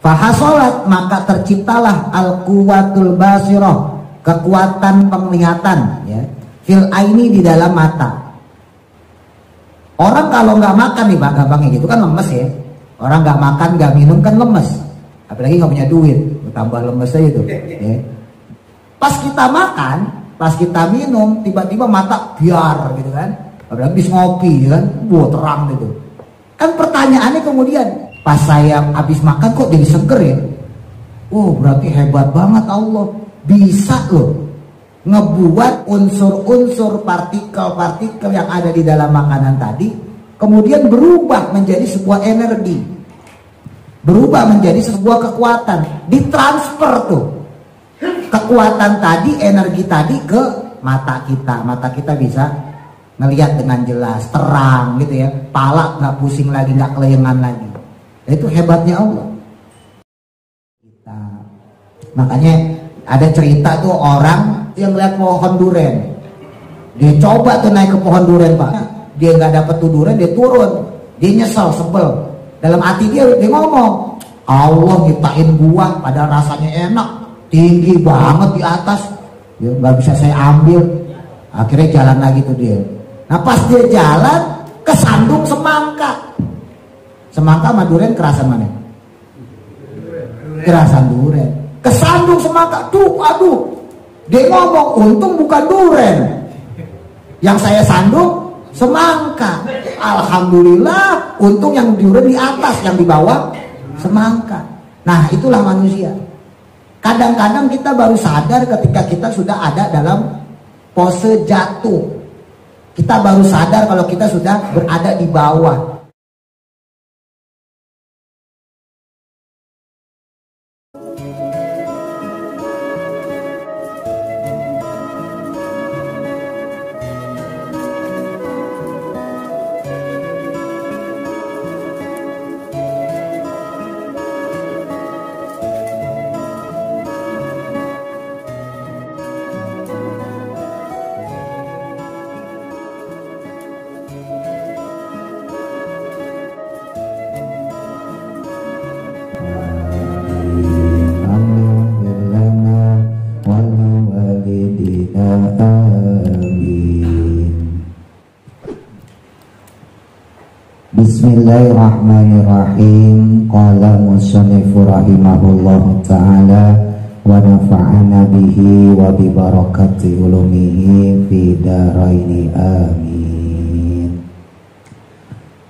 Fahasolat, maka terciptalah al-quwatul basirah, kekuatan penglihatan, ya, fil aini, di dalam mata. Orang kalau nggak makan nih Pak, gampangnya gitu kan lemes ya. Orang nggak makan nggak minum kan lemes, apalagi nggak punya duit, tambah lemes aja itu. Ya. Pas kita makan, pas kita minum, tiba-tiba mata biar gitu kan, apalagi habis ngopi kan, terang gitu. Kan pertanyaannya kemudian, pas saya habis makan kok jadi seger ya? Berarti hebat banget Allah, bisa loh ngebuat unsur-unsur partikel-partikel yang ada di dalam makanan tadi kemudian berubah menjadi sebuah energi, berubah menjadi sebuah kekuatan, ditransfer tuh kekuatan tadi, energi tadi ke mata kita bisa ngelihat dengan jelas, terang gitu ya, pala nggak pusing lagi, nggak kelayangan lagi. Itu hebatnya Allah. Makanya ada cerita tuh orang yang lihat pohon duren, dia coba tuh naik ke pohon duren Pak, dia nggak dapet tuh duren, dia turun, dia nyesel, sebel, dalam hati dia ngomong, Allah nyiptain buah padahal rasanya enak, tinggi banget di atas, ya nggak bisa saya ambil. Akhirnya jalan lagi tuh dia. Nah pas dia jalan kesandung semangka sama duren, kerasan mana? Kerasan duren. Kesandung semangka, aduh. Dia ngomong, untung bukan duren, yang saya sandung semangka. Alhamdulillah, untung yang duren di atas, yang di bawah semangka. Nah itulah manusia. Kadang-kadang kita baru sadar ketika kita sudah ada dalam pose jatuh. Kita baru sadar kalau kita sudah berada di bawah. Bismillahirrahmanirrahim. Qala musannifu rahimahullahu ta'ala wa nafa'ana bihi wa bi barakati ulumihi fi daraini amin.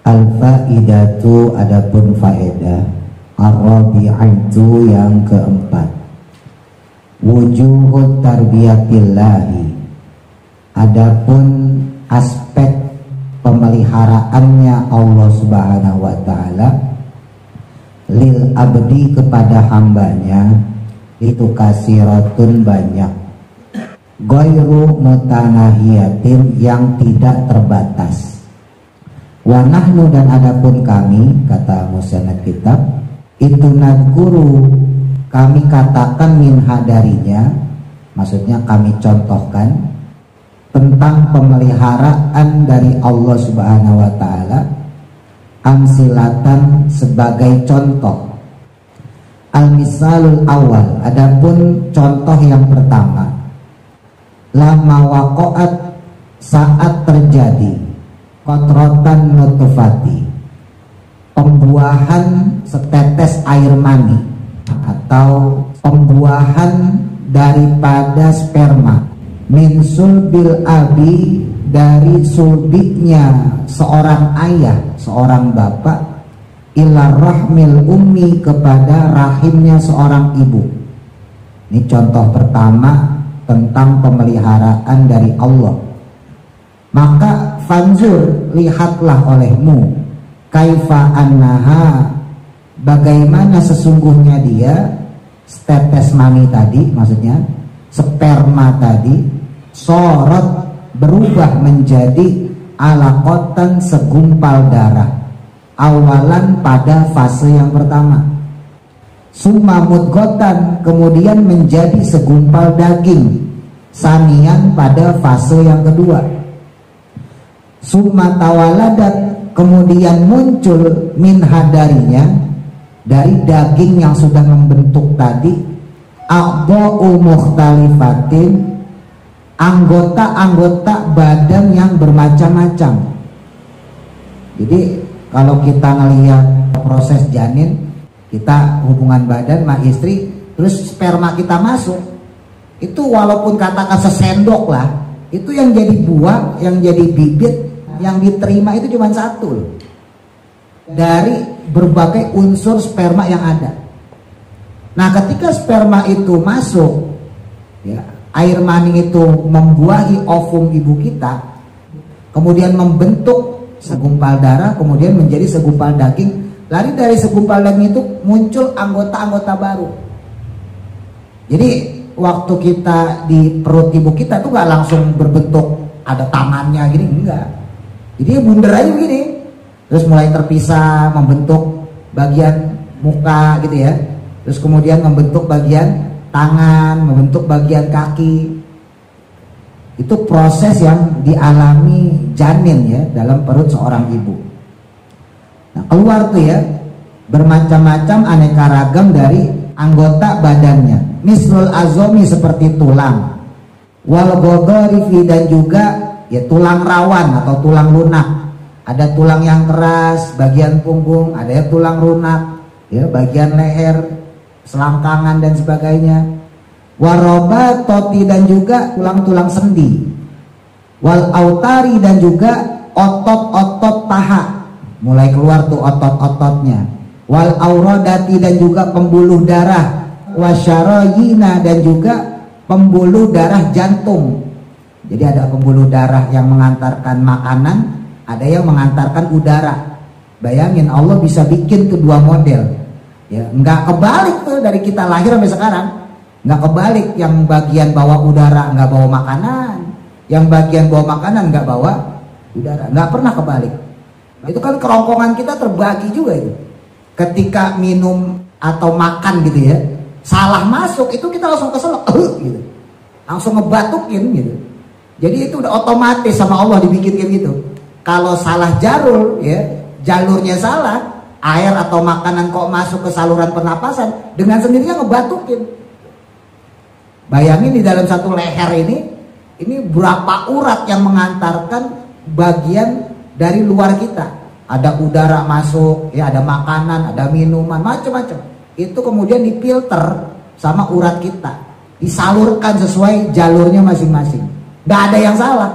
Al-faidatu, adapun faedah, ar-rabi'atu, yang keempat, wujuhut tarbiyatillahi, adapun aspek pemeliharaannya Allah Subhanahu wa ta'ala lil abdi, kepada hambanya, itu kasiratun, banyak, ghairu mutanahiyatin, yang tidak terbatas. Wa nahnu, dan adapun kami, kata musannaf kitab, itu nadkuru, kami katakan minha, darinya, maksudnya kami contohkan tentang pemeliharaan dari Allah Subhanahu wa ta'ala, amsilatan, sebagai contoh. Al-misalul awal, adapun contoh yang pertama, lama waqa'at, saat terjadi, kotrotan nutfati, pembuahan setetes air mani, atau pembuahan daripada sperma, min sulbil abi, dari sulbinya seorang ayah, seorang bapak, ila rahmil ummi, kepada rahimnya seorang ibu. Ini contoh pertama tentang pemeliharaan dari Allah. Maka fanzur, lihatlah olehmu, kaifa annaha, bagaimana sesungguhnya dia, setetes mani tadi, maksudnya sperma tadi, sorot, berubah menjadi alaqatan, segumpal darah, awalan, pada fase yang pertama, summa mudghatan, kemudian menjadi segumpal daging, sanian, pada fase yang kedua, summa tawaladat, kemudian muncul minha, darinya, dari daging yang sudah membentuk tadi, a'dha'u mukhtalifatin, anggota-anggota badan yang bermacam-macam. Jadi kalau kita ngelihat proses janin, kita hubungan badan sama istri, terus sperma kita masuk, itu walaupun katakan sesendok lah, itu yang jadi buah, yang jadi bibit, yang diterima itu cuma satu loh, dari berbagai unsur sperma yang ada. Nah ketika sperma itu masuk, ya, air mani itu membuahi ovum ibu kita, kemudian membentuk segumpal darah, kemudian menjadi segumpal daging. Lari dari segumpal daging itu muncul anggota-anggota baru. Jadi waktu kita di perut ibu kita itu gak langsung berbentuk ada tangannya gini, enggak. Jadi bundar aja begini, terus mulai terpisah, membentuk bagian muka gitu ya, terus kemudian membentuk bagian tangan, membentuk bagian kaki. Itu proses yang dialami janin ya dalam perut seorang ibu. Nah, keluar tuh ya bermacam-macam aneka ragam dari anggota badannya. Mislul azomi seperti tulang, wal godorifi dan juga ya tulang rawan atau tulang lunak. Ada tulang yang keras bagian punggung, ada yang tulang lunak ya bagian leher, selangkangan dan sebagainya. Waroba toti dan juga tulang-tulang sendi. Wal autari dan juga otot-otot paha, mulai keluar tuh otot-ototnya. Wal aurodati dan juga pembuluh darah. Wasyaroyina dan juga pembuluh darah jantung. Jadi ada pembuluh darah yang mengantarkan makanan, ada yang mengantarkan udara. Bayangin Allah bisa bikin kedua model. Ya, nggak kebalik tuh dari kita lahir sampai sekarang. Nggak kebalik, yang bagian bawa udara nggak bawa makanan, yang bagian bawa makanan nggak bawa udara, nggak pernah kebalik. Itu kan kerongkongan kita terbagi juga itu. Ketika minum atau makan gitu ya, salah masuk itu kita langsung keselak gitu, langsung ngebatukin gitu. Jadi itu udah otomatis sama Allah dibikin gitu. Kalau salah jalur ya, jalurnya salah, air atau makanan kok masuk ke saluran pernapasan, dengan sendirinya ngebatukin. Bayangin di dalam satu leher ini berapa urat yang mengantarkan bagian dari luar kita. Ada udara masuk, ya ada makanan, ada minuman, macam-macam. Itu kemudian difilter sama urat kita, disalurkan sesuai jalurnya masing-masing. Gak ada yang salah.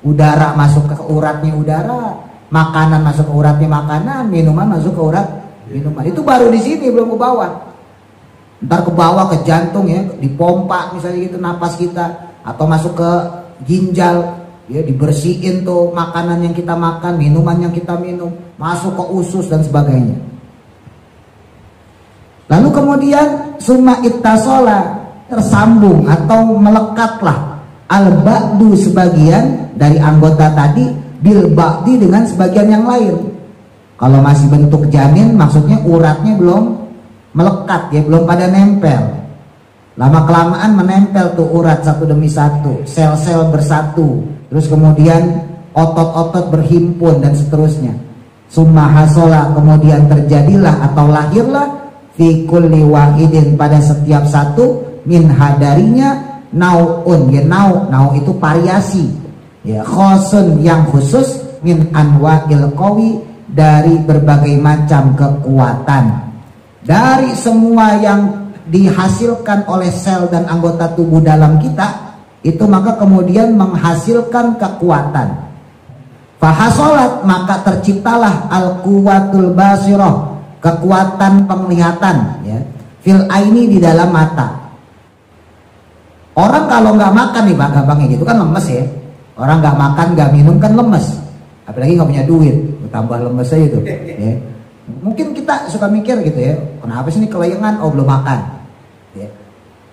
Udara masuk ke uratnya udara, makanan masuk ke uratnya makanan, minuman masuk ke urat minuman. Itu baru di sini, belum ke bawah. Ntar ke bawah ke jantung ya, dipompa misalnya gitu napas kita, atau masuk ke ginjal ya, dibersihin tuh makanan yang kita makan, minuman yang kita minum, masuk ke usus dan sebagainya. Lalu kemudian summa ittasola, tersambung atau melekatlah al-ba'du sebagian dari anggota tadi bil ba'di dengan sebagian yang lain. Kalau masih bentuk janin maksudnya uratnya belum melekat ya, belum pada nempel. Lama kelamaan menempel tuh urat satu demi satu, sel-sel bersatu, terus kemudian otot-otot berhimpun dan seterusnya. Summa hasola, kemudian terjadilah atau lahirlah fi kulli wahidin, pada setiap satu min hadarinya nau'un ya, nau itu variasi ya, khosun yang khusus, min anwa'il qawi, dari berbagai macam kekuatan. Dari semua yang dihasilkan oleh sel dan anggota tubuh dalam kita itu, maka kemudian menghasilkan kekuatan. Fahasolat, maka terciptalah al-quwatul basirah, kekuatan penglihatan ya, fil aini, di dalam mata. Orang kalau nggak makan nih gampangnya gitu kan lemes ya. Orang nggak makan nggak minum kan lemes, apalagi nggak punya duit, tambah lemes aja itu ya. Mungkin kita suka mikir gitu ya, kenapa sih ini kelayangan, oh belum makan ya.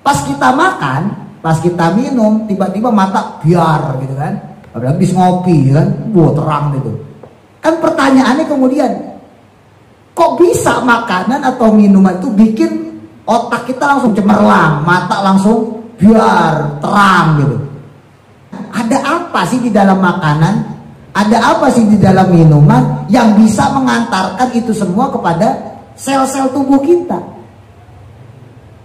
Pas kita makan, pas kita minum, tiba-tiba mata biar gitu kan, apalagi habis ngopi kan, wah terang gitu kan. Pertanyaannya kemudian, kok bisa makanan atau minuman itu bikin otak kita langsung cemerlang, mata langsung biar terang gitu? Ada apa sih di dalam makanan, ada apa sih di dalam minuman yang bisa mengantarkan itu semua kepada sel-sel tubuh kita.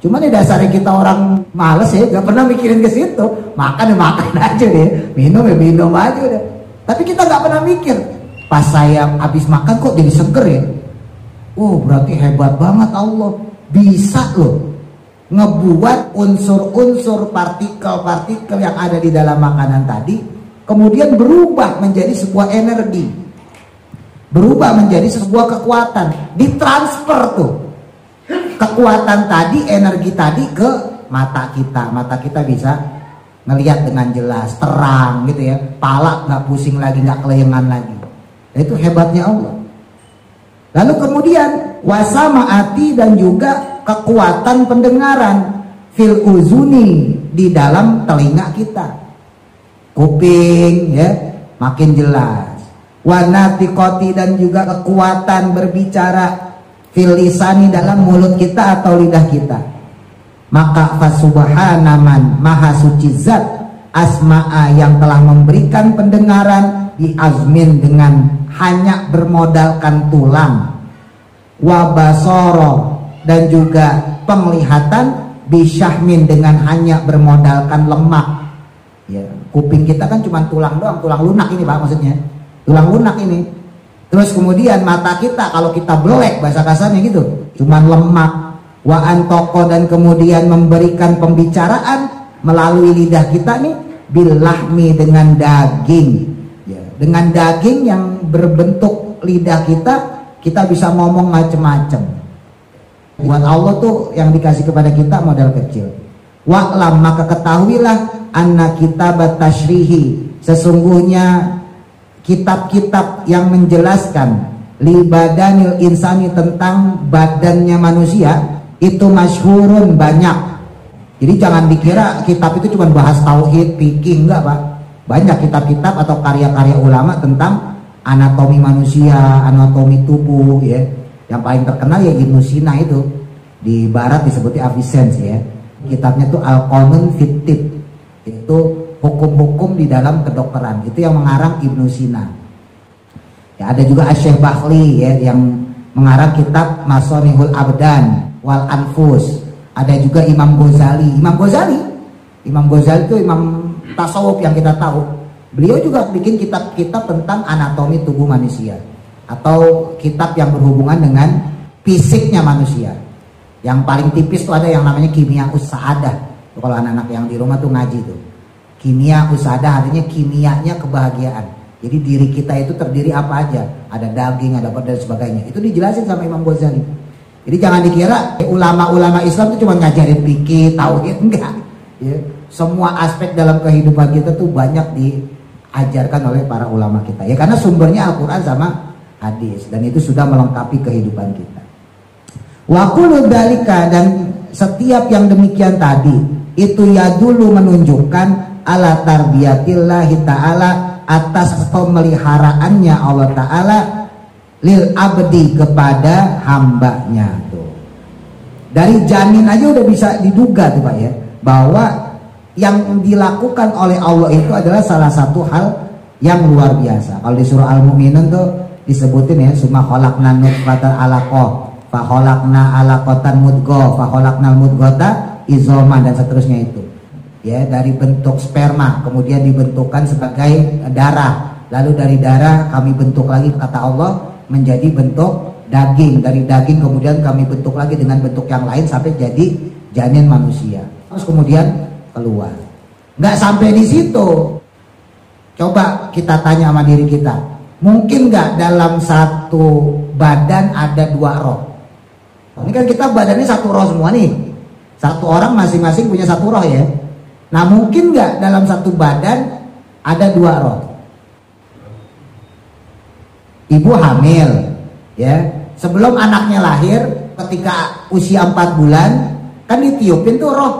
Cuman di dasarnya kita orang males ya, gak pernah mikirin ke situ. Makan ya makan aja deh, minum ya minum aja udah. Tapi kita gak pernah mikir, pas saya habis makan kok jadi seger ya. Oh berarti hebat banget Allah, bisa loh ngebuat unsur-unsur partikel-partikel yang ada di dalam makanan tadi kemudian berubah menjadi sebuah energi, berubah menjadi sebuah kekuatan, ditransfer tuh kekuatan tadi, energi tadi ke mata kita bisa ngelihat dengan jelas, terang gitu ya, pala nggak pusing lagi, nggak kelayangan lagi. Itu hebatnya Allah. Lalu kemudian wasamaati, dan juga kekuatan pendengaran, fil uzuni, di dalam telinga kita, kuping ya makin jelas. Wanatikoti, dan juga kekuatan berbicara, fil lisani, dalam mulut kita atau lidah kita. Maka fasubhanaman, maha suci zat, asma'a, yang telah memberikan pendengaran di azmin, dengan hanya bermodalkan tulang, wabasoro, dan juga penglihatan, bisyahmin, dengan hanya bermodalkan lemak. Ya, kuping kita kan cuma tulang doang, tulang lunak ini Pak, maksudnya tulang lunak ini. Terus kemudian mata kita, kalau kita belek bahasa kasarnya gitu, cuma lemak. Wa antoko, dan kemudian memberikan pembicaraan melalui lidah kita nih, bilahmi, dengan daging ya, dengan daging yang berbentuk lidah kita bisa ngomong macem-macem. Buat Allah tuh yang dikasih kepada kita modal kecil. Wa'lam, maka ketahuilah, anna kitabat tashrihi, sesungguhnya kitab-kitab yang menjelaskan li badanil insani, tentang badannya manusia, itu masyhurun, banyak. Jadi jangan dikira kitab itu cuma bahas tauhid, fikih, enggak Pak. Banyak kitab-kitab atau karya-karya ulama tentang anatomi manusia, anatomi tubuh ya. Yang paling terkenal ya Ibnu Sina itu. Di barat disebutnya Avicenna ya. Kitabnya tuh Al-Qanun fit Tibb. Itu hukum-hukum di dalam kedokteran. Itu yang mengarang Ibnu Sina. Ya, ada juga Asy-Syaikh Bakhli ya, yang mengarang kitab Masonihul Abdan wal Anfus. Ada juga Imam Ghazali. Imam Ghazali itu imam tasawuf yang kita tahu. Beliau juga bikin kitab-kitab tentang anatomi tubuh manusia, atau kitab yang berhubungan dengan fisiknya manusia. Yang paling tipis tuh ada yang namanya Kimia Us-Sa'adah. Kalau anak-anak yang di rumah tuh ngaji tuh. Kimia Us-Sa'adah artinya kimianya kebahagiaan. Jadi diri kita itu terdiri apa aja? Ada daging, ada apa dan sebagainya. Itu dijelasin sama Imam Ghazali. Jadi jangan dikira ulama-ulama Islam itu cuma ngajarin fikih, tauhid, enggak. Ya, semua aspek dalam kehidupan kita tuh banyak diajarkan oleh para ulama kita. Ya karena sumbernya Al-Qur'an sama hadis, dan itu sudah melengkapi kehidupan kita. Wa kullu dzalika, dan setiap yang demikian tadi itu ya dulu menunjukkan ala tarbiyatillahi ta'ala, atas pemeliharaannya Allah Ta'ala lil abdi, kepada hambanya tuh. Dari janin aja udah bisa diduga tuh Pak ya, bahwa yang dilakukan oleh Allah itu adalah salah satu hal yang luar biasa. Kalau di surah Al-Mu'minun tuh disebutin ya, summa khalaqna nutfatan alaqah fa khalaqna alaqatan mudghah fa khalaqnal mudghata izoman, dan seterusnya itu. Ya, dari bentuk sperma kemudian dibentukkan sebagai darah, lalu dari darah kami bentuk lagi, kata Allah, menjadi bentuk daging, dari daging kemudian kami bentuk lagi dengan bentuk yang lain sampai jadi janin manusia, terus kemudian keluar. Nggak sampai di situ, coba kita tanya sama diri kita, mungkin nggak dalam satu badan ada dua roh? Ini kan kita badannya satu roh semua nih, satu orang masing-masing punya satu roh ya. Nah mungkin nggak dalam satu badan ada dua roh? Ibu hamil ya, sebelum anaknya lahir, ketika usia 4 bulan kan ditiupin tuh roh.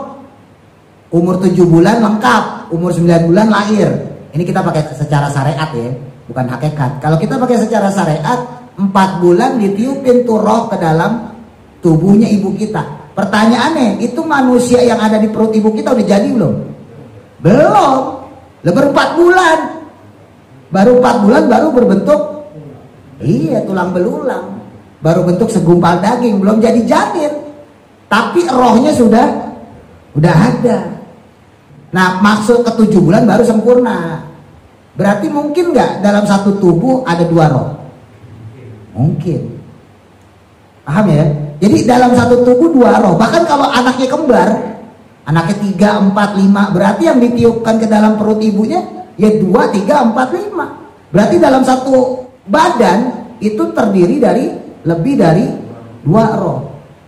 Umur 7 bulan lengkap, umur 9 bulan lahir. Ini kita pakai secara syariat ya, bukan hakikat. Kalau kita pakai secara syariat, 4 bulan ditiupin tuh roh ke dalam tubuhnya ibu kita. Pertanyaannya, itu manusia yang ada di perut ibu kita udah jadi belum? Belum. Baru 4 bulan. Baru 4 bulan baru berbentuk, iya, tulang belulang. baru bentuk segumpal daging, belum jadi janin, tapi rohnya sudah ada. Nah, maksud ke 7 bulan baru sempurna. Berarti mungkin nggak dalam satu tubuh ada 2 roh? Mungkin. Paham ya? Jadi dalam satu tubuh 2 roh. Bahkan kalau anaknya kembar, anaknya 3, 4, 5, berarti yang ditiupkan ke dalam perut ibunya ya 2, 3, 4, 5. Berarti dalam satu badan itu terdiri dari lebih dari 2 roh.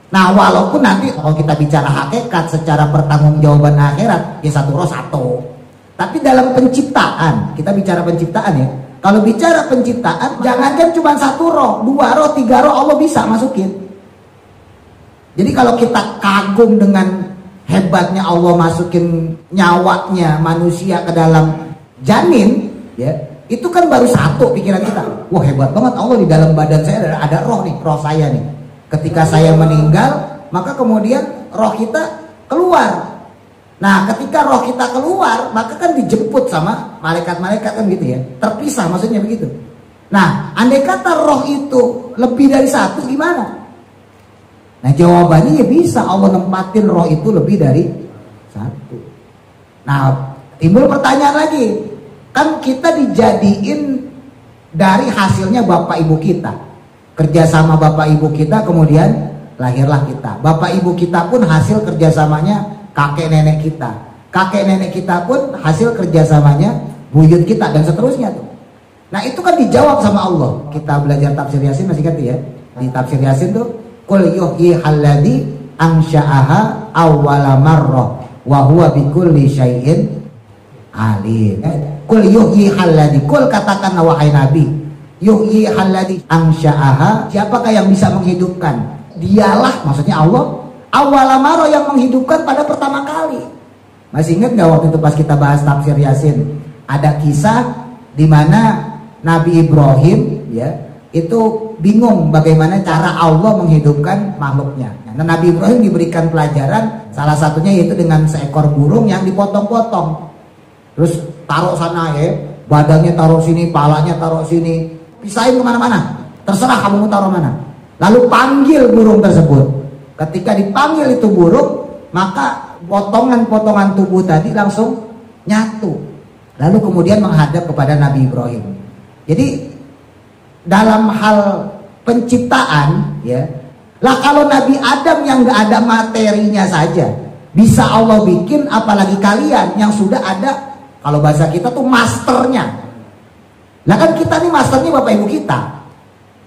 Nah, walaupun nanti kalau kita bicara hakikat secara pertanggungjawaban akhirat, ya 1 roh 1. Tapi dalam penciptaan, kita bicara penciptaan ya. Kalau bicara penciptaan, jangankan cuma 1 roh, 2 roh, 3 roh Allah bisa masukin. Jadi kalau kita kagum dengan hebatnya Allah masukin nyawanya manusia ke dalam janin, ya, itu kan baru 1 pikiran kita. Wah, hebat banget Allah, di dalam badan saya ada roh nih, roh saya nih. Ketika saya meninggal, maka kemudian roh kita keluar. Nah, ketika roh kita keluar, maka kan dijemput sama malaikat-malaikat kan gitu ya. Terpisah maksudnya begitu. Nah, andai kata roh itu lebih dari 1 gimana? Nah, jawabannya ya bisa Allah nempatin roh itu lebih dari 1. Nah, timbul pertanyaan lagi. Kan kita dijadiin dari hasilnya bapak ibu kita. Kerjasama bapak ibu kita, kemudian lahirlah kita. Bapak ibu kita pun hasil kerjasamanya kakek nenek kita. Kakek nenek kita pun hasil kerjasamanya buyut kita, dan seterusnya tuh. Nah, itu kan dijawab sama Allah. Kita belajar tafsir Yasin, masih ingat ya? Di tafsir Yasin tuh, qul yuhyi alladzi ansha'aha awwala marrah wa huwa bikulli syai'in alim. Qul yuhyi alladzi, qul katakanlah wahai Nabi, yuhyi alladzi ansha'aha, siapakah yang bisa menghidupkan? Dialah, maksudnya Allah, awwala marrah, yang menghidupkan pada pertama kali. Masih ingat nggak waktu itu pas kita bahas tafsir Yasin, ada kisah di mana Nabi Ibrahim ya itu bingung bagaimana cara Allah menghidupkan makhluknya. Nah, Nabi Ibrahim diberikan pelajaran, salah satunya yaitu dengan seekor burung yang dipotong-potong. Terus taruh sana ya, badannya taruh sini, palanya taruh sini, pisahin kemana-mana, terserah kamu mau taruh mana. Lalu panggil burung tersebut. Ketika dipanggil itu burung, maka potongan-potongan tubuh tadi langsung nyatu. Lalu kemudian menghadap kepada Nabi Ibrahim. Jadi dalam hal penciptaan ya, lah kalau Nabi Adam yang gak ada materinya saja bisa Allah bikin, apalagi kalian yang sudah ada, kalau bahasa kita tuh masternya. Lah kan kita nih masternya bapak ibu kita,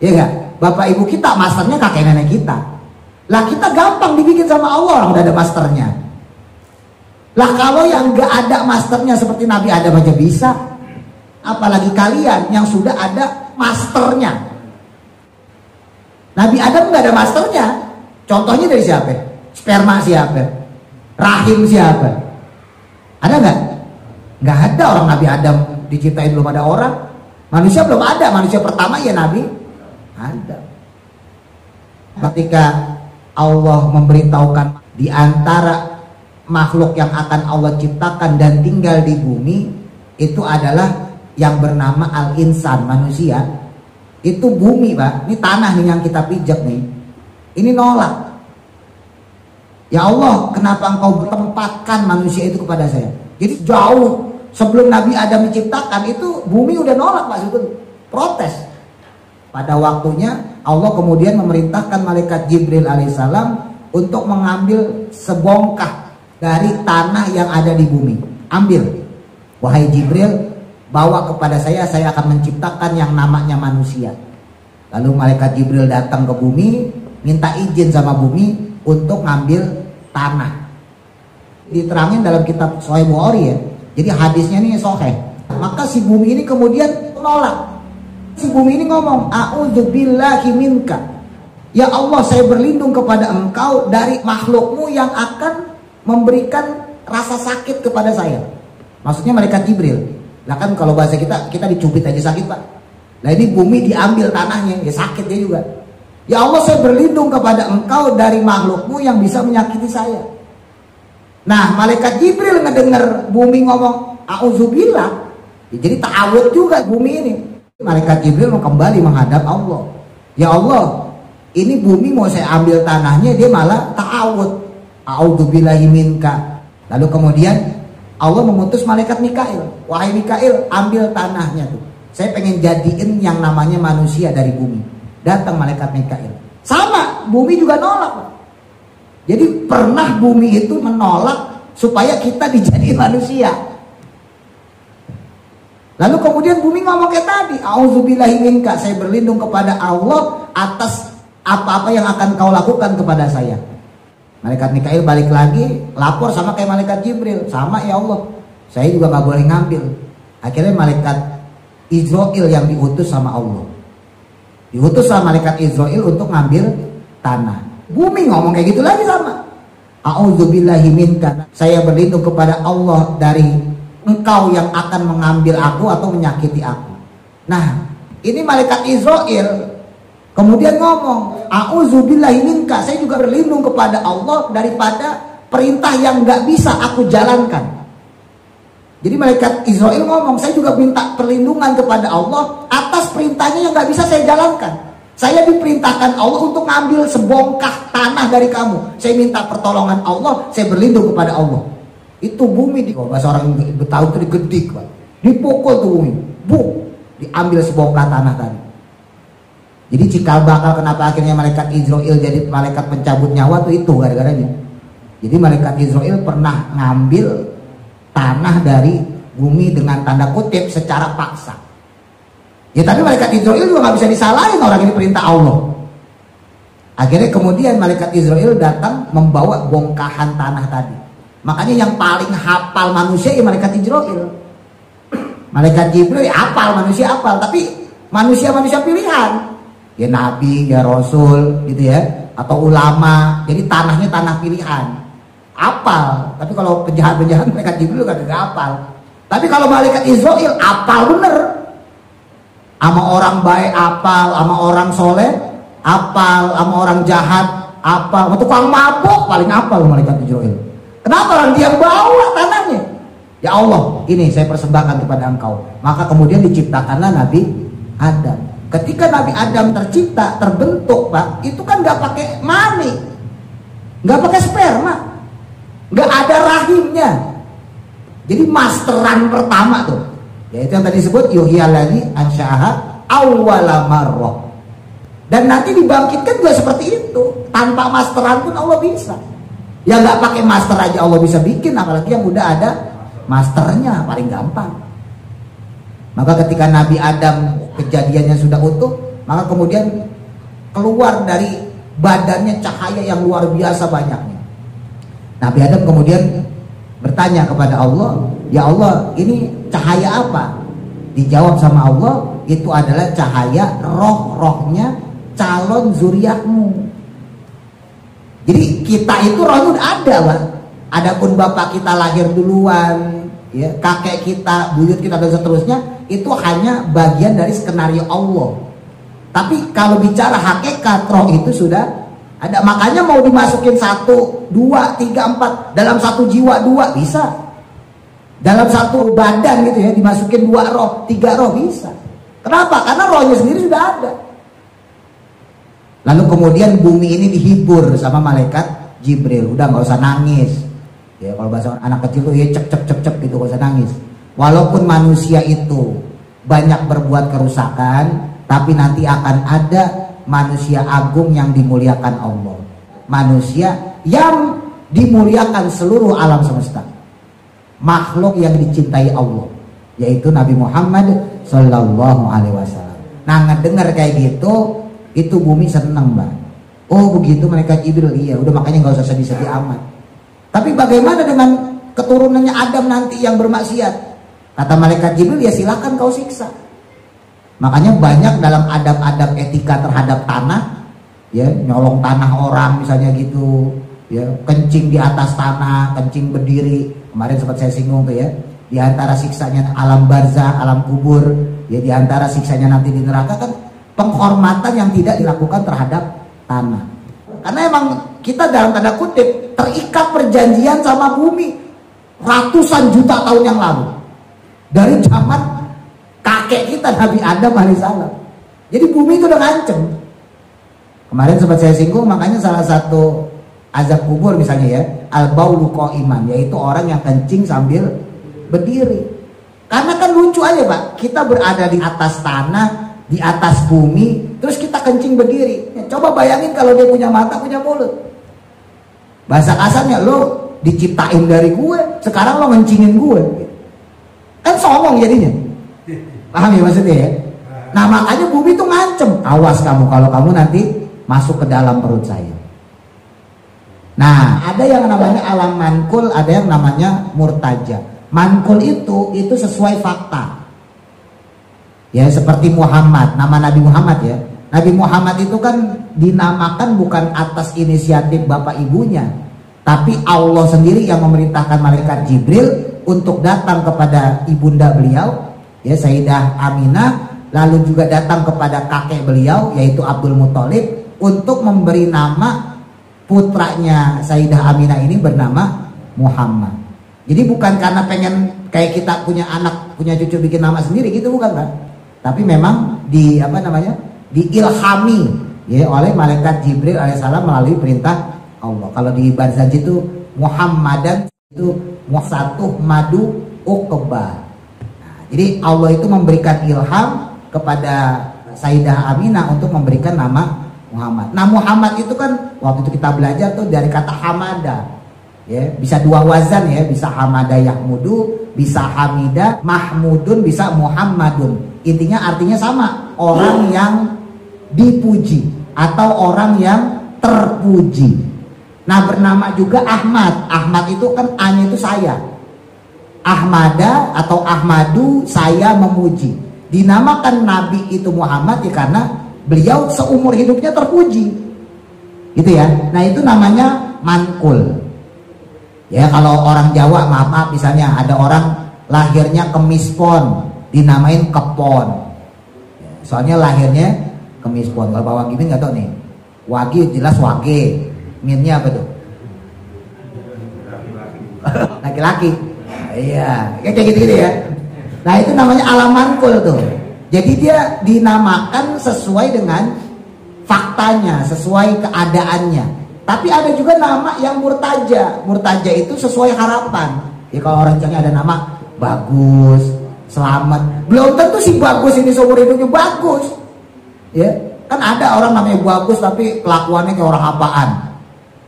ya gak? Bapak ibu kita masternya kakek nenek kita. Lah kita gampang dibikin sama Allah, orang udah ada masternya. Lah kalau yang gak ada masternya seperti Nabi Adam aja bisa, apalagi kalian yang sudah ada masternya. Nabi Adam gak ada masternya. Contohnya dari siapa? Sperma siapa? Rahim siapa? Ada gak? Gak ada. Orang Nabi Adam diciptain belum ada orang. Manusia belum ada. Manusia pertama ya Nabi Adam. Ketika Allah memberitahukan di antara makhluk yang akan Allah ciptakan dan tinggal di bumi, itu adalah yang bernama al-insan, manusia. Itu bumi Pak, ini tanah nih yang kita pijak nih. Ini nolak. Ya Allah, kenapa engkau tempatkan manusia itu kepada saya? Jadi jauh sebelum Nabi Adam diciptakan itu bumi udah nolak Pak, itu protes. Pada waktunya Allah kemudian memerintahkan malaikat Jibril alaihissalam untuk mengambil sebongkah dari tanah yang ada di bumi. Ambil, wahai Jibril, bawa kepada saya akan menciptakan yang namanya manusia. Lalu malaikat Jibril datang ke bumi, minta izin sama bumi untuk ngambil tanah. Diterangin dalam kitab Sahih Bukhari ya. Jadi hadisnya ini sahih. Maka si bumi ini kemudian menolak. Si bumi ini ngomong, a'udzubillahi minka. Ya Allah, saya berlindung kepada engkau dari makhlukmu yang akan memberikan rasa sakit kepada saya. Maksudnya malaikat Jibril. Lah kan kalau bahasa kita dicubit aja sakit Pak. Lah ini bumi diambil tanahnya, ya sakit dia juga. Ya Allah, saya berlindung kepada engkau dari makhlukmu yang bisa menyakiti saya. Nah, malaikat Jibril ngedenger bumi ngomong a'udzubillah, ya, jadi ta'awud juga bumi ini. Malaikat Jibril kembali menghadap Allah. Ya Allah, Ini bumi mau saya ambil tanahnya, dia malah ta'awud. A'udzubillahi minka. Lalu kemudian Allah mengutus malaikat Mikail. Wahai Mikail, ambil tanahnya tuh. Saya pengen jadiin yang namanya manusia dari bumi. Datang malaikat Mikail. Sama, bumi juga nolak. Jadi pernah bumi itu menolak supaya kita dijadiin manusia. Lalu kemudian bumi ngomong kayak tadi, A'udzubillahi minka, saya berlindung kepada Allah atas apa-apa yang akan kau lakukan kepada saya. Malaikat Mikail balik lagi, lapor sama kayak malaikat Jibril, sama ya Allah, saya juga nggak boleh ngambil. Akhirnya malaikat Israil yang diutus sama Allah, diutus sama malaikat Israil untuk ngambil tanah. Bumi ngomong kayak gitu lagi sama, A'udzubillahi minka, saya berlindung kepada Allah dari engkau yang akan mengambil aku atau menyakiti aku. Nah, ini malaikat Israil kemudian ngomong, A'udzubillahi minka, saya juga berlindung kepada Allah daripada perintah yang gak bisa aku jalankan. Jadi malaikat Israil ngomong, saya juga minta perlindungan kepada Allah atas perintahnya yang gak bisa saya jalankan. Saya diperintahkan Allah untuk ngambil sebongkah tanah dari kamu. Saya minta pertolongan Allah, saya berlindung kepada Allah. Itu bumi, bahasa orang Betawi itu digedik, Pak. Dipukul tuh bumi, diambil sebongkah tanah tadi. Jadi cikal bakal kenapa akhirnya malaikat Israil jadi malaikat pencabut nyawa tuh itu gara-garanya. Jadi malaikat Israil pernah ngambil tanah dari bumi dengan tanda kutip secara paksa. Ya tapi malaikat Israil juga nggak bisa disalahin, orang ini perintah Allah. Akhirnya kemudian malaikat Israil datang membawa bongkahan tanah tadi. Makanya yang paling hafal manusia ya malaikat Israil. Malaikat Jibril hafal, manusia hafal, tapi manusia-manusia pilihan. Ya nabi, ya rasul gitu ya, atau ulama. Jadi tanahnya tanah pilihan. Apal. Tapi kalau penjahat-penjahat malaikat Jibril gak apal. Tapi kalau malaikat Israil apal bener. Sama orang baik apal, sama orang soleh apal, sama orang jahat apal, sama tukang mabuk paling apal malaikat Israil. Kenapa? Orang dia bawa tanahnya. Ya Allah, ini saya persembahkan kepada engkau. Maka kemudian diciptakanlah Nabi Adam. Ketika Nabi Adam tercipta, terbentuk, Pak, itu kan nggak pakai mani, nggak pakai sperma, nggak ada rahimnya. Jadi masteran pertama tuh, yaitu yang tadi disebut yuhyalladzi ansya'aha awwala marrah. Dan nanti dibangkitkan juga seperti itu, tanpa masteran pun Allah bisa. Ya nggak pakai master aja Allah bisa bikin, apalagi yang udah ada masternya, paling gampang. Maka ketika Nabi Adam kejadiannya sudah utuh, maka kemudian keluar dari badannya cahaya yang luar biasa banyaknya. Nabi Adam kemudian bertanya kepada Allah, ya Allah, ini cahaya apa? Dijawab sama Allah, itu adalah cahaya roh-rohnya calon zuriatmu. Jadi kita itu rohnya udah ada, Pak. Adapun bapak kita lahir duluan, ya, kakek kita, buyut kita dan seterusnya, itu hanya bagian dari skenario Allah. Tapi kalau bicara hakikat, roh itu sudah ada. Makanya mau dimasukin 1, 2, 3, 4 dalam satu jiwa 2 bisa. Dalam satu badan gitu ya, dimasukin 2 roh, 3 roh bisa. Kenapa? Karena rohnya sendiri sudah ada. Lalu kemudian bumi ini dihibur sama malaikat Jibril. Udah nggak usah nangis. Ya kalau bahasa anak kecil tuh ya cep gitu, gak usah nangis. Walaupun manusia itu banyak berbuat kerusakan, tapi nanti akan ada manusia agung yang dimuliakan Allah. Manusia yang dimuliakan seluruh alam semesta. Makhluk yang dicintai Allah, yaitu Nabi Muhammad Sallallahu Alaihi Wasallam. Nah ngedengar kayak gitu, itu bumi seneng, Mbak. Oh begitu malaikat Jibril, iya. Udah makanya nggak usah sedih-sedih amat. Tapi bagaimana dengan keturunannya Adam nanti yang bermaksiat? Kata malaikat Jibril, ya silakan kau siksa. Makanya banyak dalam adab-adab etika terhadap tanah, ya nyolong tanah orang misalnya gitu, ya kencing di atas tanah, kencing berdiri. Kemarin sempat saya singgung tuh ya. Di antara siksanya alam barzah, alam kubur, ya di antara siksanya nanti di neraka kan penghormatan yang tidak dilakukan terhadap tanah. Karena emang kita dalam tanda kutip terikat perjanjian sama bumi ratusan juta tahun yang lalu. Dari zaman kakek kita Nabi Adam alaihissalam. Jadi bumi itu udah ngancem. Kemarin sempat saya singgung, makanya salah satu azab kubur misalnya ya, al-baulu qa'iman, yaitu orang yang kencing sambil berdiri. Karena kan lucu aja Pak, kita berada di atas tanah, di atas bumi, terus kita kencing berdiri. Ya, coba bayangin kalau dia punya mata, punya mulut. Bahasa kasarnya, lo diciptain dari gue, sekarang lo ngencingin gue. Kan songong jadinya. Paham ya maksudnya ya? Nah makanya bumi tuh ngancem, awas kamu kalau kamu nanti masuk ke dalam perut saya. Nah ada yang namanya alam mankul, ada yang namanya murtaja. Mankul itu sesuai fakta. Ya seperti Muhammad, nama Nabi Muhammad ya. Nabi Muhammad itu kan dinamakan bukan atas inisiatif bapak ibunya, tapi Allah sendiri yang memerintahkan malaikat Jibril untuk datang kepada ibunda beliau, ya Sayyidah Aminah, lalu juga datang kepada kakek beliau yaitu Abdul Muthalib untuk memberi nama putranya Sayyidah Aminah ini bernama Muhammad. Jadi bukan karena pengen kayak kita punya anak, punya cucu bikin nama sendiri gitu, bukan kan? Tapi memang diilhami ya oleh malaikat Jibril alaihissalam melalui perintah Allah. Kalau di Barzanji itu Muhammadan itu muhsatuh madu uqba. Nah, jadi Allah itu memberikan ilham kepada Sayyidah Aminah untuk memberikan nama Muhammad. Nah Muhammad itu kan waktu itu kita belajar tuh dari kata hamada, ya bisa dua wazan ya, bisa hamada yahmudu, bisa hamida mahmudun, bisa muhammadun. Intinya artinya sama, orang yang dipuji atau orang yang terpuji. Nah bernama juga Ahmad. Ahmad itu kan A-nya itu saya. Ahmada atau Ahmadu, saya memuji. Dinamakan Nabi itu Muhammad ya karena beliau seumur hidupnya terpuji, gitu ya. Nah itu namanya mankul. Ya kalau orang Jawa maaf misalnya ada orang lahirnya Kemispon, dinamain Kepon. Soalnya lahirnya Kemispon. Kalau Pak Wagi nggak tahu nih. Wagi jelas Wage. Minnya apa tuh? Laki-laki. Iya, kayak gitu-gitu ya. Nah itu namanya alam mankul tuh. Jadi dia dinamakan sesuai dengan faktanya, sesuai keadaannya. Tapi ada juga nama yang murtaja. Murtaja itu sesuai harapan. Ya kalau orang misalnya ada nama Bagus, Selamat, belum tentu si Bagus ini seumur hidupnya bagus. Ya, kan ada orang namanya Bagus tapi kelakuannya kayak orang apaan.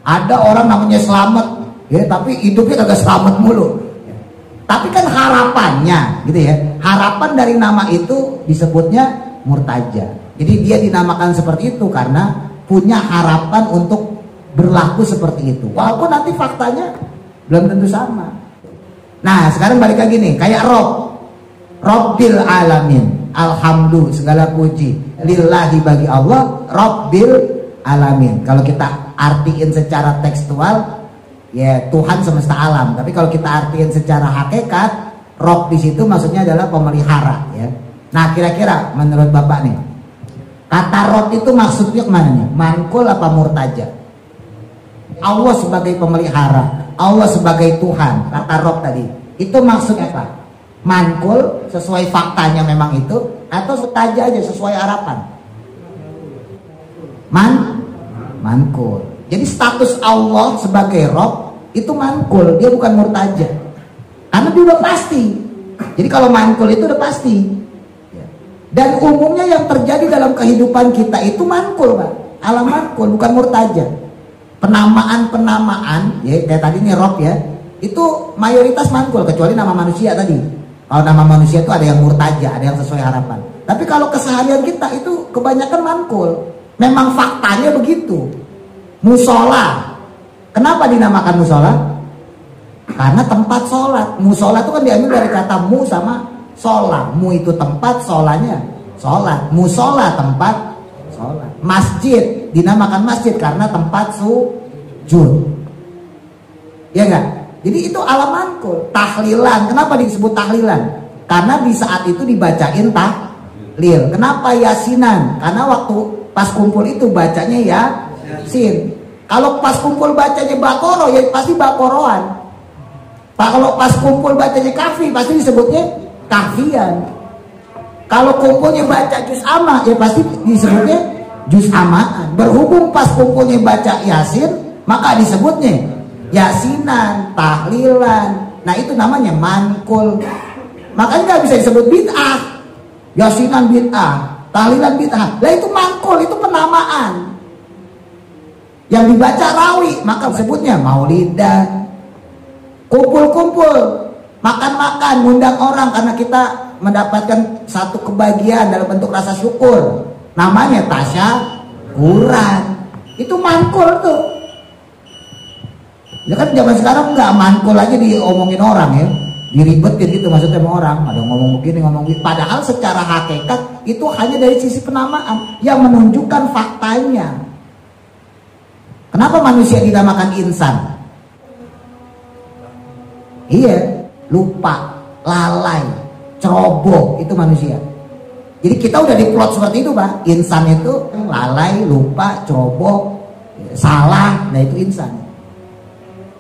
Ada orang namanya Selamat, ya tapi hidupnya kagak selamat mulu. Tapi kan harapannya gitu ya. Harapan dari nama itu disebutnya murtaja. Jadi dia dinamakan seperti itu karena punya harapan untuk berlaku seperti itu. Walaupun nanti faktanya belum tentu sama. Nah, sekarang balik lagi nih, kayak Rabbil alamin. Alhamdulillah segala puji lillahi bagi Allah, Rabbil alamin. Kalau kita artiin secara tekstual ya Tuhan semesta alam, tapi kalau kita artiin secara hakikat, Rob di situ maksudnya adalah pemelihara ya. Nah kira-kira menurut Bapak nih, kata Rob itu maksudnya kemana nih? Mankul apa murtaja? Allah sebagai pemelihara, Allah sebagai Tuhan, kata Rob tadi itu maksudnya apa? Mankul sesuai faktanya memang itu, atau murtaja aja sesuai harapan? Mankul. Jadi status Allah sebagai Rob itu mankul, dia bukan murtaja. Karena dia udah pasti. Jadi kalau mankul itu udah pasti. Dan umumnya yang terjadi dalam kehidupan kita itu mankul, Pak. Alam mankul, bukan murtaja. Penamaan-penamaan, ya kayak tadi nih Rob ya, itu mayoritas mankul, kecuali nama manusia tadi. Kalau nama manusia itu ada yang murtaja, ada yang sesuai harapan. Tapi kalau keseharian kita itu kebanyakan mankul. Memang faktanya begitu. Musola, kenapa dinamakan musola? Karena tempat sholat. Musola itu kan diambil dari kata mu sama sholat. Mu itu tempat, solanya sholat. Musola tempat sholat. Masjid dinamakan masjid karena tempat sujud. Ya enggak? Jadi itu alam mankul. Tahlilan, kenapa disebut tahlilan? Karena di saat itu dibacain tahlil. Kenapa yasinan? Karena waktu pas kumpul itu bacanya Yasin. Kalau pas kumpul bacanya Baqarah ya pasti Baqarahan. Kalau pas kumpul bacanya Kahfi pasti disebutnya Kahfian. Kalau kumpulnya baca juz amma ya pasti disebutnya juz amaan. Berhubung pas kumpulnya baca Yasin, maka disebutnya yasinan, tahlilan. Nah itu namanya mankul. Makanya nggak bisa disebut bid'ah. Yasinan bid'ah, tahlilan bid'ah. Lah itu mankul, itu penamaan. Yang dibaca rawi, maka disebutnya maulidan. Kumpul-kumpul, makan-makan, ngundang orang karena kita mendapatkan satu kebahagiaan dalam bentuk rasa syukur. Namanya tasyakuran. Itu mankul tuh. Ya kan zaman sekarang nggak mankul aja diomongin orang ya, diribetin gitu maksudnya sama orang. Ada ngomong begini, ngomong begini. Padahal secara hakikat itu hanya dari sisi penamaan yang menunjukkan faktanya. Kenapa manusia dinamakan insan? Iya, lupa, lalai, ceroboh, itu manusia. Jadi kita udah diplot seperti itu Pak. Insan itu lalai, lupa, ceroboh, salah, nah itu insan.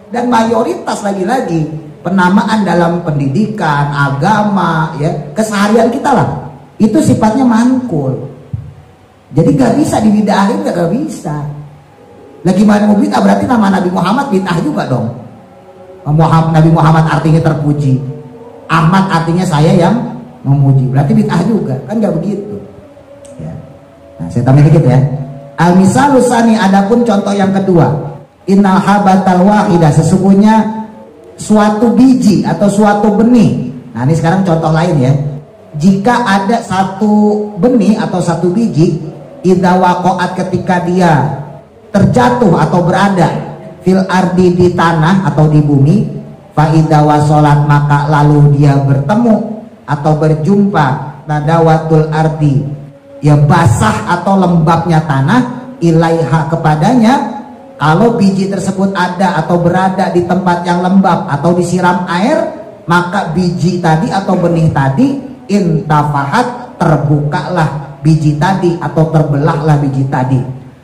Dan mayoritas lagi-lagi penamaan dalam pendidikan, agama, ya keseharian kita lah, itu sifatnya mankul. Jadi gak bisa dibidahin, gak bisa. Lagi mana mau bid'ah, berarti nama Nabi Muhammad bid'ah juga dong. Nabi Muhammad artinya terpuji, Ahmad artinya saya yang memuji, berarti bid'ah juga, kan gak begitu ya. Nah saya tambah dikit ya. Al-misalu tsani, adapun contoh yang kedua, innal habatal wahidah, sesungguhnya suatu biji atau suatu benih. Nah ini sekarang contoh lain ya. Jika ada satu benih atau satu biji, idza waqa'at, ketika dia terjatuh atau berada fil ardi, di tanah atau di bumi, fa idza wasalat, maka lalu dia bertemu atau berjumpa, nadawatul ardi, ya basah atau lembabnya tanah, ilaiha, kepadanya. Kalau biji tersebut ada atau berada di tempat yang lembab atau disiram air, maka biji tadi atau benih tadi intafahat, terbukalah biji tadi atau terbelahlah biji tadi.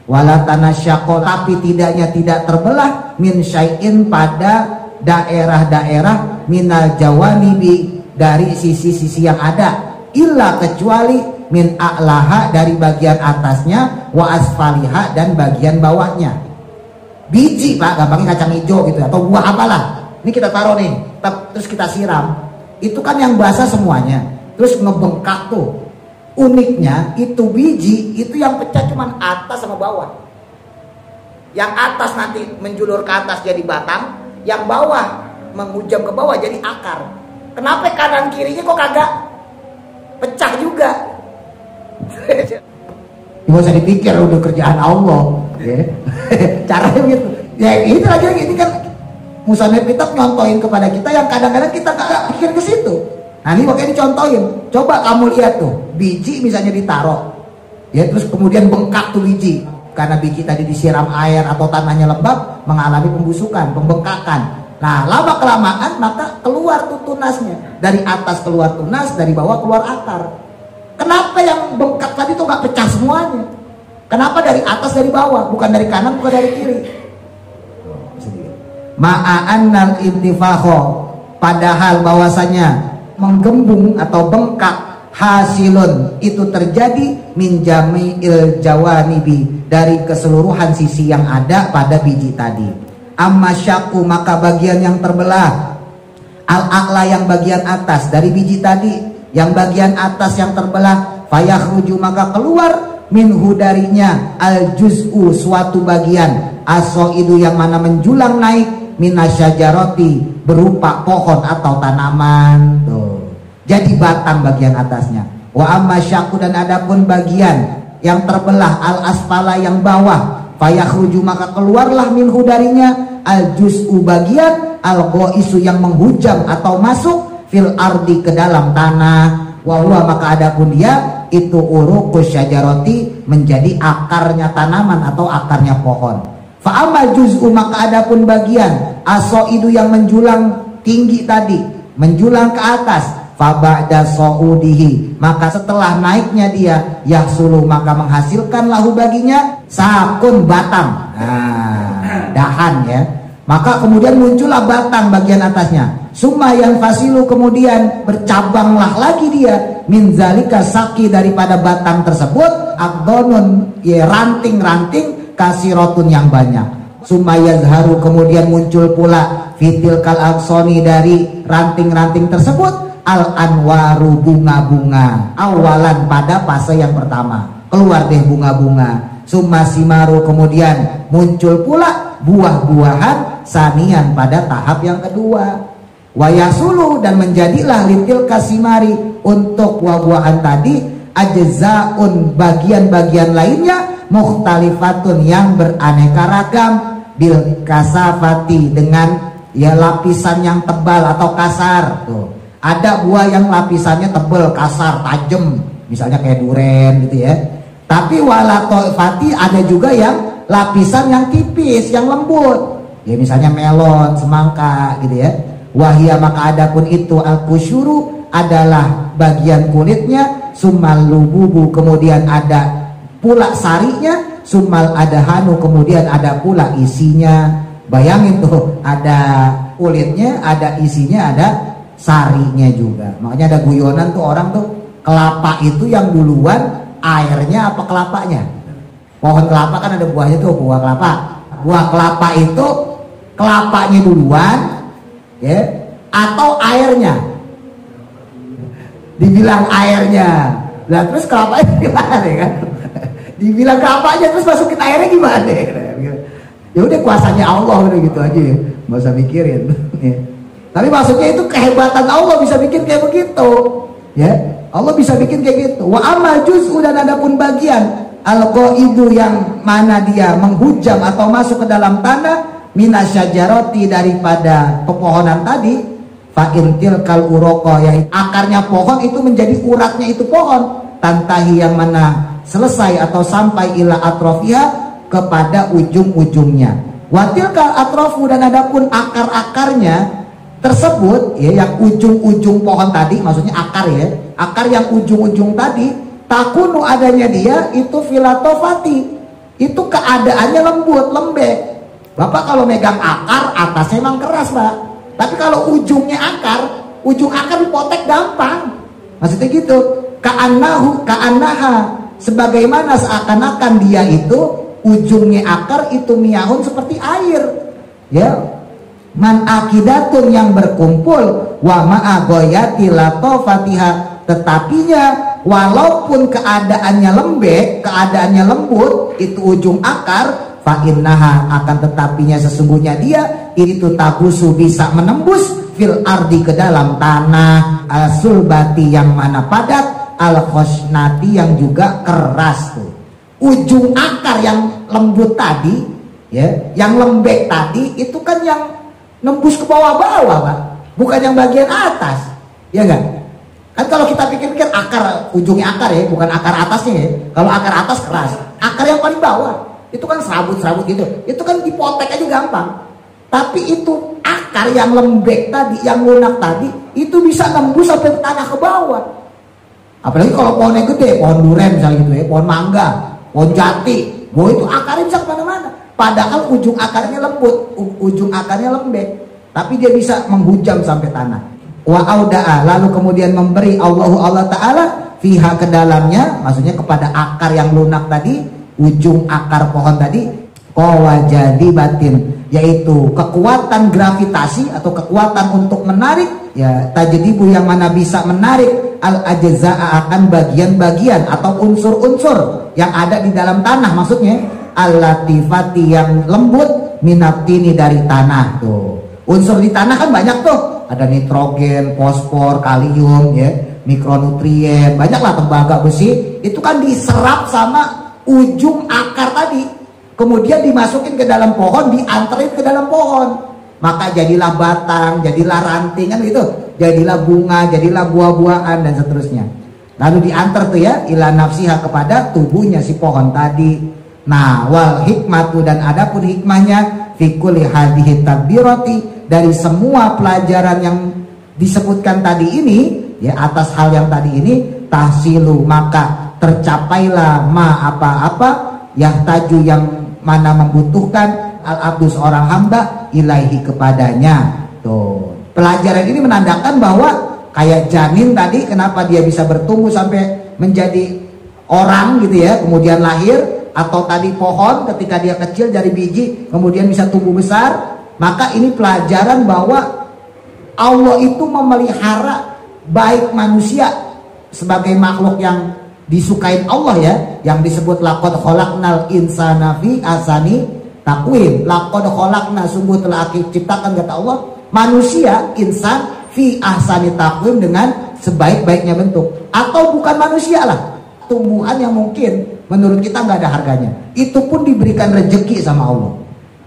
Wala tanasyaqqa, tapi tidak terbelah, min syai'in, pada daerah-daerah, minal jawanibi, dari sisi-sisi yang ada, illa, kecuali, min a'laha, dari bagian atasnya, wa asfaliha, dan bagian bawahnya. Biji Pak, gampangnya kacang hijau gitu, atau buah apalah, ini kita taruh nih, terus kita siram, itu kan yang basah semuanya, terus ngebengkak tuh. Uniknya itu biji itu yang pecah cuma atas sama bawah. Yang atas nanti menjulur ke atas jadi batang, yang bawah menghujam ke bawah jadi akar. Kenapa kanan kirinya kok kagak pecah juga? Nggak usah dipikir, udah kerjaan Allah ya. Caranya gitu ya, itu aja. Ini kan Musannif Kitab nyontohin kepada kita yang kadang-kadang kita nggak pikir ke situ. Nah ini makanya dicontohin. Coba kamu lihat tuh, biji misalnya ditaruh ya, terus kemudian bengkak tuh biji karena biji tadi disiram air atau tanahnya lembab, mengalami pembusukan, pembengkakan. Nah lama kelamaan maka keluar tuh tunasnya, dari atas keluar tunas, dari bawah keluar akar. Kenapa yang bengkak tadi tuh gak pecah semuanya? Kenapa dari atas dari bawah, bukan dari kanan, bukan dari kiri? Ma'annal intifakho, padahal bahwasanya menggembung atau bengkak, hasilun, itu terjadi, min jami'il jawanibi, dari keseluruhan sisi yang ada pada biji tadi. Amma syaku, maka bagian yang terbelah, al-a'la, yang bagian atas dari biji tadi, yang bagian atas yang terbelah, fayakhruju, maka keluar, minhu, darinya, al-juz'u, suatu bagian, as-so'idu, yang mana menjulang naik, minasyajaroti, berupa pohon atau tanaman tuh. Jadi batang bagian atasnya. Wa amma syaku, dan adapun bagian yang terbelah, al asfala, yang bawah, fayakhruju, maka keluarlah minhu, darinya, al juz'u, bagian, al goisu, yang menghujam atau masuk, fil ardi, ke dalam tanah. Wa huwa, maka adapun dia itu uruqus syajaroti, menjadi akarnya tanaman atau akarnya pohon. Fa amma juz'u, maka adapun bagian, as-so'idu, yang menjulang tinggi tadi, menjulang ke atas, fa ba'da sa'udihi, maka setelah naiknya dia, yahsulu, maka menghasilkan lahu baginya, sakun, batang, dahan ya, Maka kemudian muncullah batang bagian atasnya. Summa yang fasilu, kemudian bercabanglah lagi dia min zalika saki, daripada batang tersebut abdonun, ya ranting-ranting kasirotun yang banyak. Summa yazharu, kemudian muncul pula fitil kal aksoni, dari ranting-ranting tersebut al anwaru, bunga-bunga. Awalan, pada fase yang pertama keluar deh bunga-bunga. Summa simaru, kemudian muncul pula buah-buahan sanian pada tahap yang kedua. Wayasulu, dan menjadilah litil kasimari, untuk buah-buahan tadi ajzaun, bagian-bagian lainnya mukhtalifatun, yang beraneka ragam, bil kasafati, dengan ya lapisan yang tebal atau kasar. Tuh, ada buah yang lapisannya tebal, kasar, tajam, misalnya kayak duren gitu ya. Tapi walatofati, ada juga yang lapisan yang tipis, yang lembut, ya misalnya melon, semangka gitu ya. Wahia, maka adapun itu al-kusyuru, adalah bagian kulitnya. Summal lububu, kemudian ada pula sarinya. Summal adahanu, kemudian ada pula isinya. Bayangin tuh, ada kulitnya, ada isinya, ada sarinya juga. Makanya ada guyonan tuh orang tuh, kelapa itu yang duluan, airnya apa kelapanya? Pohon kelapa kan ada buahnya tuh, buah kelapa. Buah kelapa itu kelapanya duluan, ya, atau airnya? Dibilang airnya, lah terus kelapanya gimana kan? Dibilang kelapanya terus masukin airnya gimana? Ya udah, kuasanya Allah, udah gitu aja ya, nggak usah mikirin. Ya. Tapi maksudnya itu kehebatan Allah bisa bikin kayak begitu, ya. Allah bisa bikin kayak gitu. Wa amma juz'u, dan adapun bagian al-qaidu, yang mana dia menghujam atau masuk ke dalam tanah, minasyajarati, daripada pepohonan tadi, fa intil kal uroko, ya akarnya pohon itu menjadi uratnya itu pohon, tantahi, yang mana selesai atau sampai ila atrofia, kepada ujung-ujungnya. Watil kal atrofu, dan adapun akar-akarnya tersebut, ya yang ujung-ujung pohon tadi, maksudnya akar ya, akar yang ujung-ujung tadi, takunu, adanya dia itu filatofati, itu keadaannya lembut, lembek. Bapak kalau megang akar, atasnya emang keras Pak, tapi kalau ujungnya akar, ujung akar dipotek gampang. Maksudnya gitu, ka'annaha, sebagaimana seakan-akan dia itu ujungnya akar itu miyahun, seperti air, ya. Man akidatun, yang berkumpul, wa ma'agoyati latofatiha, tetapinya walaupun keadaannya lembek, keadaannya lembut, itu ujung akar, fa innaha, akan tetapinya sesungguhnya dia itu tabusu, bisa menembus fil ardi, ke dalam tanah, al-sulbati, yang mana padat, al-khosnati, yang juga keras. Tuh, ujung akar yang lembut tadi, ya, yang lembek tadi, itu kan yang nembus ke bawah-bawah Pak, bukan yang bagian atas, ya enggak? Kan kalau kita pikir-pikir akar, ujungnya akar ya, bukan akar atasnya ya. Kalau akar atas keras, akar yang paling bawah itu kan serabut-serabut gitu, itu kan dipotek aja gampang. Tapi itu akar yang lembek tadi, yang lunak tadi, itu bisa nembus sampai tanah ke bawah. Apalagi kalau pohonnya gede, pohon duren misalnya gitu ya, pohon mangga, pohon jati, itu akarnya bisa kemana-mana. Padahal ujung akarnya lembut, ujung akarnya lembek, tapi dia bisa menghujam sampai tanah. Wa auda'a, lalu kemudian memberi Allah Ta'ala fiha, ke dalamnya, maksudnya kepada akar yang lunak tadi, ujung akar pohon tadi, qawajadi batin, yaitu kekuatan gravitasi atau kekuatan untuk menarik, ya, tajdibu, yang mana bisa menarik al-ajza'a, akan bagian-bagian atau unsur-unsur yang ada di dalam tanah, maksudnya al-latifati, yang lembut, minatini, dari tanah. Tuh, unsur di tanah kan banyak tuh, ada nitrogen, fosfor, kalium, ya, mikronutrien, banyaklah, tembaga, besi, itu kan diserap sama ujung akar tadi, kemudian dimasukin ke dalam pohon, dianterin ke dalam pohon, maka jadilah batang, jadilah ranting, kan gitu, jadilah bunga, jadilah buah-buahan, dan seterusnya. Lalu diantar tuh ya, ila nafsiha, kepada tubuhnya si pohon tadi. Nah, wal hikmatu, dan adapun hikmahnya, fikuli hadhihi tabirati, dari semua pelajaran yang disebutkan tadi ini, ya, atas hal yang tadi ini, tahsilu, maka tercapailah ma apa-apa yahtaju, yang mana membutuhkan al-abdu seorang hamba ilaihi kepadanya. Tuh, pelajaran ini menandakan bahwa kayak janin tadi, kenapa dia bisa bertumbuh sampai menjadi orang gitu ya, kemudian lahir, atau tadi pohon ketika dia kecil dari biji kemudian bisa tumbuh besar. Maka ini pelajaran bahwa Allah itu memelihara baik manusia sebagai makhluk yang disukain Allah ya, yang disebut laqad khalaqnal insana fi ahsani taqwim. Laqad khalaqna, sungguh telah aku ciptakan, kata Allah, manusia insan fi ahsani taqwim, dengan sebaik-baiknya bentuk. Atau bukan manusia lah, tumbuhan yang mungkin menurut kita nggak ada harganya, itu pun diberikan rezeki sama Allah.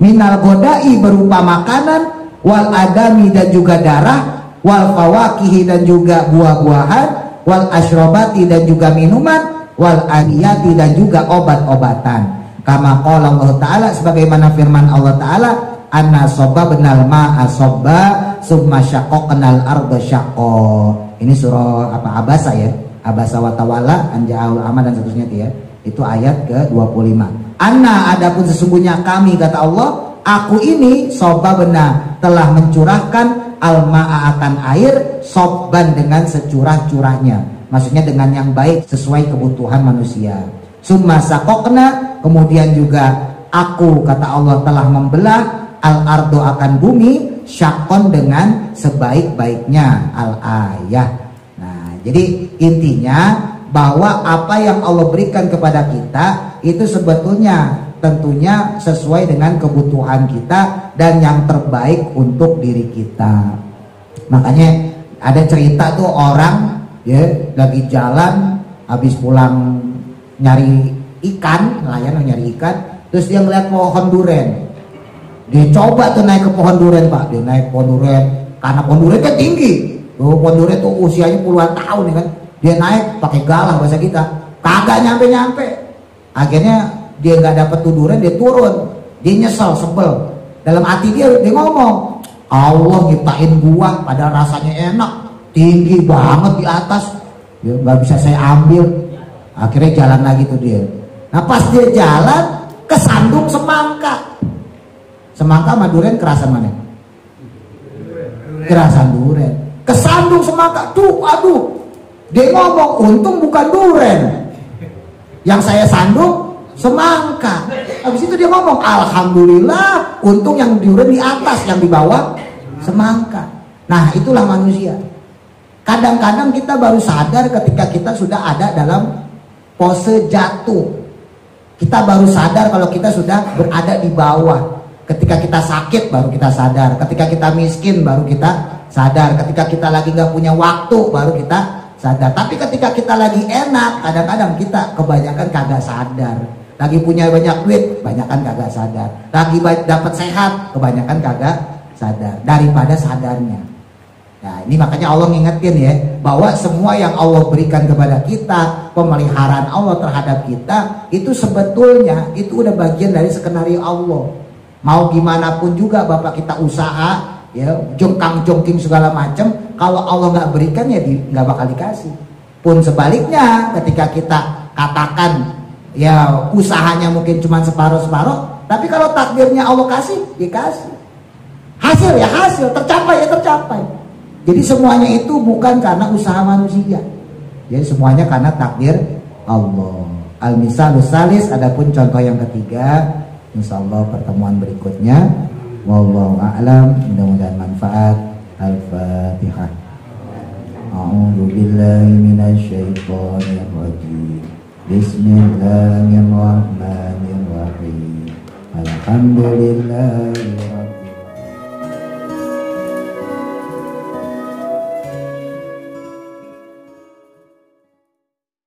Minal godai, berupa makanan, wal adami, dan juga darah, wal fawakihi, dan juga buah-buahan, wal asyrobati, dan juga minuman, wal aniyati, dan juga obat-obatan. Kama qala Allah Ta'ala, sebagaimana firman Allah Ta'ala, anna sobbabnal ma'a sobba summa syaqqaqnal arda syaqqa. Ini surah apa, Abasa ya, Abasa wa tawalla anja'ul ama dan seterusnya ya. Itu ayat ke-25. Anna, adapun sesungguhnya kami, kata Allah, aku ini sobbabna, telah mencurahkan al-ma'a, akan air, sobban, dengan securah-curahnya, maksudnya dengan yang baik sesuai kebutuhan manusia. Summa syaqqaqna, kemudian juga aku, kata Allah, telah membelah al-ardo, akan bumi, syaqqon, dengan sebaik-baiknya, al-ayah. Nah, jadi intinya bahwa apa yang Allah berikan kepada kita itu sebetulnya tentunya sesuai dengan kebutuhan kita dan yang terbaik untuk diri kita. Makanya ada cerita tuh orang ya lagi jalan habis pulang nyari ikan, nelayan nyari ikan, terus dia ngeliat pohon duren. Dia coba tuh naik ke pohon duren, Pak. Dia naik pohon duren karena pohon duren kan tinggi. Tuh, pohon duren tuh usianya puluhan tahun ya kan. Dia naik pakai galah bahasa kita, kagak nyampe-nyampe. Akhirnya dia nggak dapat tuduran, dia turun. Dia nyesel, sebel. Dalam hati dia ngomong, Allah nyiptain gua padahal rasanya enak, tinggi banget di atas, ya nggak bisa saya ambil. Akhirnya jalan lagi tuh dia. Nah pas dia jalan kesandung semangka. Semangka sama duren kerasan mana? Kerasan duren. Kesandung semangka, tuh aduh. Dia ngomong, untung bukan duren, yang saya sandung semangka. Habis itu dia ngomong, alhamdulillah, untung yang duren di atas, yang di bawah semangka. Nah itulah manusia. Kadang-kadang kita baru sadar ketika kita sudah ada dalam pose jatuh. Kita baru sadar kalau kita sudah berada di bawah. Ketika kita sakit baru kita sadar. Ketika kita miskin baru kita sadar. Ketika kita lagi gak punya waktu baru kita sadar. Tapi ketika kita lagi enak, kadang-kadang kita kebanyakan kagak sadar. Lagi punya banyak duit, kebanyakan kagak sadar. Lagi dapat sehat, kebanyakan kagak sadar daripada sadarnya. Nah ini makanya Allah ngingetin ya, bahwa semua yang Allah berikan kepada kita, pemeliharaan Allah terhadap kita, itu sebetulnya itu udah bagian dari skenario Allah. Mau gimana pun juga bapak kita usaha, ya jongkang-jongking segala macam, kalau Allah nggak berikan ya nggak bakal dikasih. Pun sebaliknya, ketika kita katakan ya usahanya mungkin cuma separuh-separuh, tapi kalau takdirnya Allah kasih, dikasih. Hasil ya hasil, tercapai ya tercapai. Jadi semuanya itu bukan karena usaha manusia, jadi semuanya karena takdir Allah. Al-misalus salis, adapun contoh yang ketiga, insyaallah pertemuan berikutnya. Wallahu a'lam, mudah-mudahan manfaat. Al-Fatihah. A'udzu billahi minasy syaithanir rajim. Bismillahirrahmanirrahim. Alhamdulillah.